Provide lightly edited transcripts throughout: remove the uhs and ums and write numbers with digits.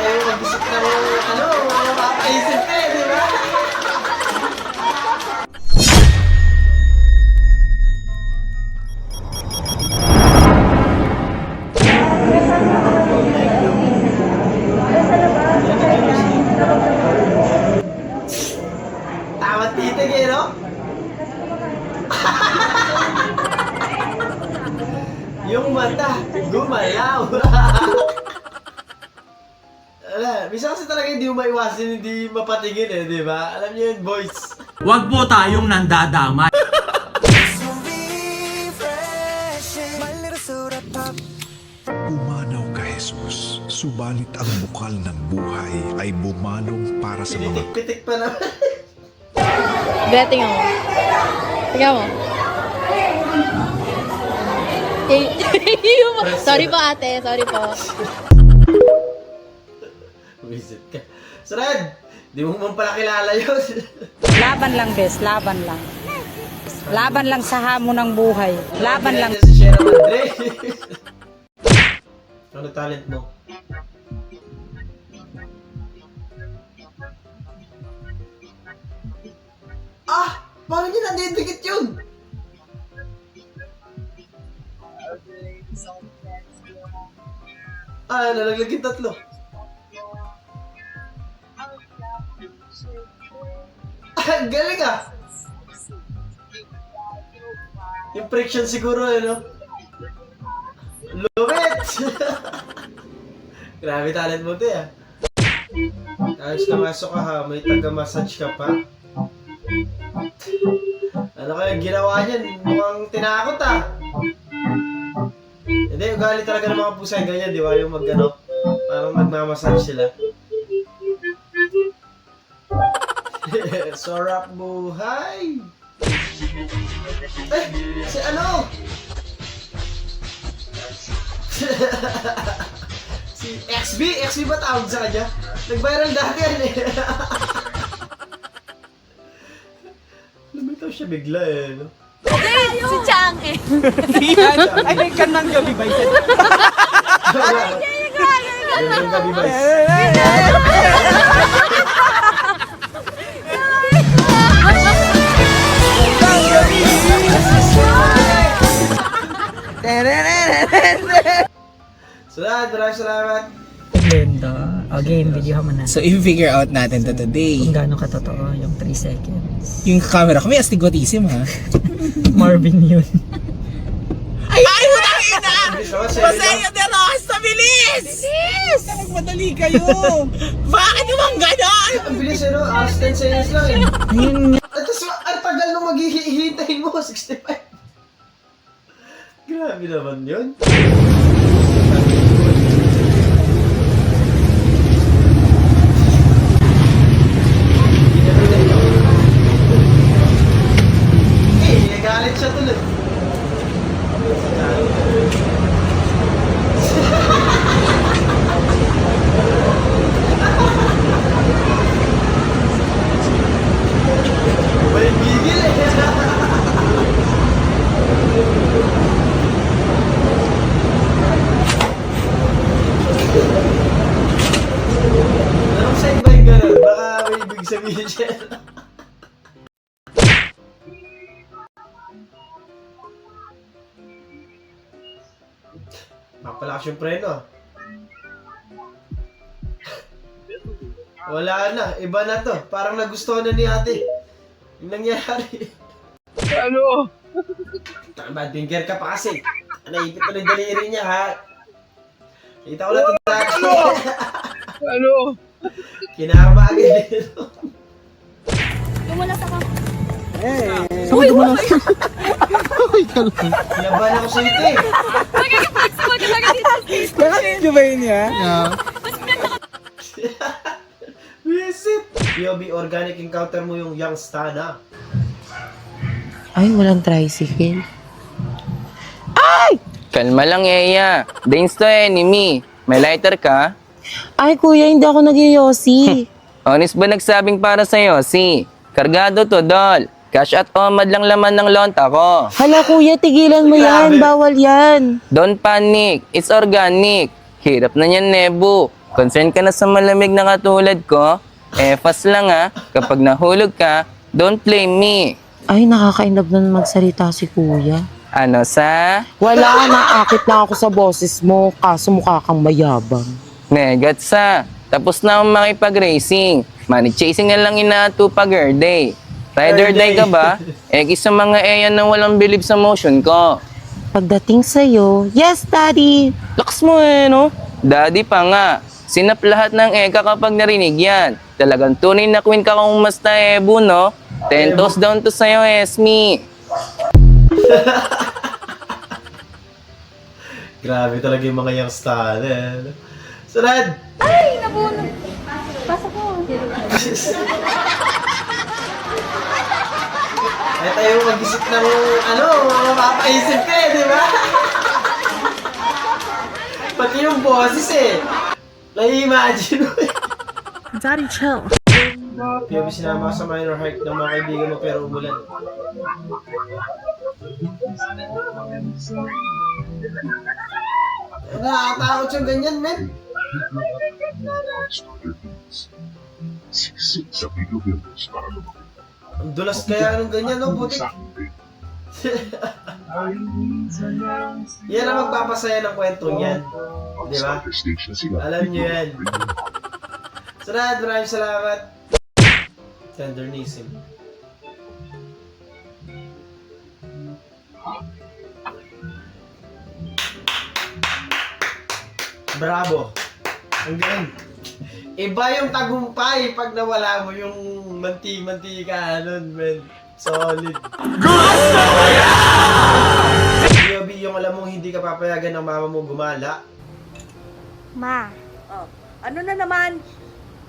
tayo mag-isip na makapaisip ka di ba? Tama titig eh, no? Yung mata, gumalaw. Bisa kasi talaga hindi mo maiwasan, hindi mapatingin eh, di ba? Alam niyo yun, boys. Huwag po tayong nandadamay. Pumanaw ka, Jesus, subalit ang bukal ng buhay ay bumalong para sa mga Pinitik-pitik pa naman. Bea, tingnan mo. Tingnan mo. Sorry po ate, sorry po. Visit ka. Sred, di mo man pala kilala yun. Laban lang, bes. Laban lang. Laban lang sa hamon ng buhay. Laban lang. Si Shera Madre. Ano talent mo? Ah! Paano niya nandidikit yun? Ah, nalaglag yung tatlo. Ah, galing ah! Yung friction siguro, no? Love it! Grabe talent mo ito, ah. Ayos na masok ka ha, may taga-massage ka pa. Ano kaya ginawa niyan? Mukhang tinakot ah. Hindi, ugali talaga ng mga pusa ganyan, di ba? Yung mag-ano, parang nagmamassage sila. Sarap buhay! Eh, si ano? Si XB? XB ba tawag sa kanya? Nag-viral dati yan eh. Lumitaw siya bigla eh, no? Si Chang eh. Ay, may kanang gabi ba yan? Gandang gabi ba? Salamat, maraming salamat. Ganda. Okay, video mo na. So, i-figure out natin to today. Kung gaano katotoo yung 3 seconds. Yung camera ko, may astigmatism ha. Marvin yun. Ay, putang ina! Masaya de Rosa, bilis! Bilis! Madali kayo! Bakit naman ganon? Ang bilis eh, no? 10 seconds lang eh. Ayun nga. At tapos, ang tagal nung maghihintay mo, 65. Grabe naman yun. Eh, galit siya tuloy. May gigil eh. Anong side by ganun? Baka may ibig sabihin siya. Mapalakas yung preno ah. Wala na, iba na to. Parang nagustuhan na ni ate. Yung nangyari. Ano? Bad finger ka pa kasi. Naipit na ng daliri niya ha. Kita ko na ito dati. Ano? Kinarma agad dito. Tumulas ako. Uy, wala. Laban ako sa ito eh. Magkakapagsawa ka talaga dito. Bakit ba yun niya? Visit! POV organic encounter mo yung young Stana. Ay, walang tricycle. Kalma lang, Eya. Danes to enemy. May lighter ka? Ay, kuya, hindi ako nag-yosi. Honest ba nagsabing para sa'yo? Si. Kargado to, Dol. Cash at omad lang laman ng lonta ko. Hala kuya, tigilan mo yan. Grabe. Bawal yan. Don't panic. It's organic. Hirap na yan, Nebo. Concern ka na sa malamig na katulad ko? Fast lang kapag nahulog ka, don't blame me. Ay, nakakainab na magsalita si kuya. Ano sa? Wala, naakit lang ako sa boses mo. Kaso mukha kang mayabang. Negats Tapos na akong makipag-racing. Money chasing na lang inato pag day. Rider day ka ba? Sa mga eyan na walang believe sa motion ko. Pagdating sa'yo, yes, daddy. Lakas mo no? Daddy pa nga. Sinap lahat ng eka kapag narinig yan. Talagang tunay na queen ka kung mas na Ebu, no? 10 toes down to sa'yo, Esme. Grabe talaga yung mga youngster. Sunod! Ay, nabunod. Pasok ko. Ay tayo mag-isip ng mapapaisip ka di ba? Pati yung boses nai-imagine mo Daddy, chill. Kaya sinama ka sa minor heart ng mga kaibigan mo pero umulan. Nakakatakot yung ganyan, men. Ang dulas kaya ng ganyan, no? Puti. Yan ang magpapasaya ng kwento niyan. Di ba? Alam niyo yan. Sunod, maraming salamat. Tendernism. Bravo. Ang galing. Iba yung tagumpay pag nawala mo yung manti-mantika nun, men. Solid. Gusto ko yan! B.O.B. yung alam mong hindi ka papayagan ng mama mo gumala. Ma. Oh, ano na naman?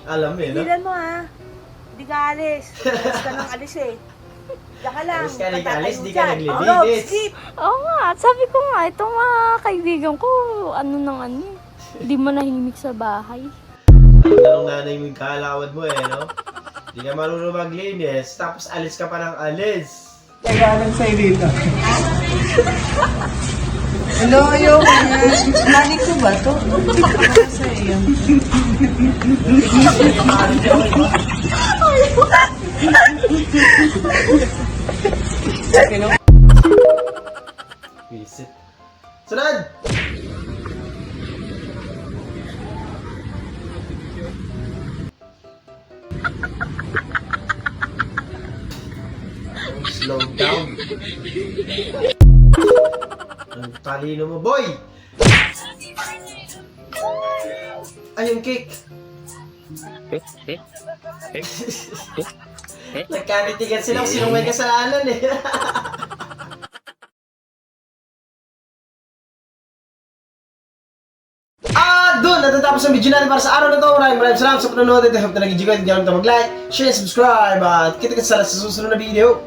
Alam eh, no? Tigilan mo Hindi ka alis. Alis ka nang alis Diyan ka lang. Alis ka nang alis, di ka Patatayo naglilinis. dyan. Oh, skip. Oo nga, sabi ko nga, itong mga kaibigan ko, hindi mo nahimik sa bahay. Alam na nung nanay mo yung kalawad mo no? Di ka marunong maglinis, tapos alis ka pa ng alis. Hello, ayoko na. Nani ko ba to? Sa iyo. Visit. Sunod! Slow down. Ang talino mo, boy! Ay, yung cake! Nagkanitigan sila kung sinong may kasalanan doon, natatapos ang video natin para sa araw na to. Maraming salamat sa panonood at hope na nag-enjoy. Hindi ka mag-like, share, subscribe at kita-kita sa susunod na video.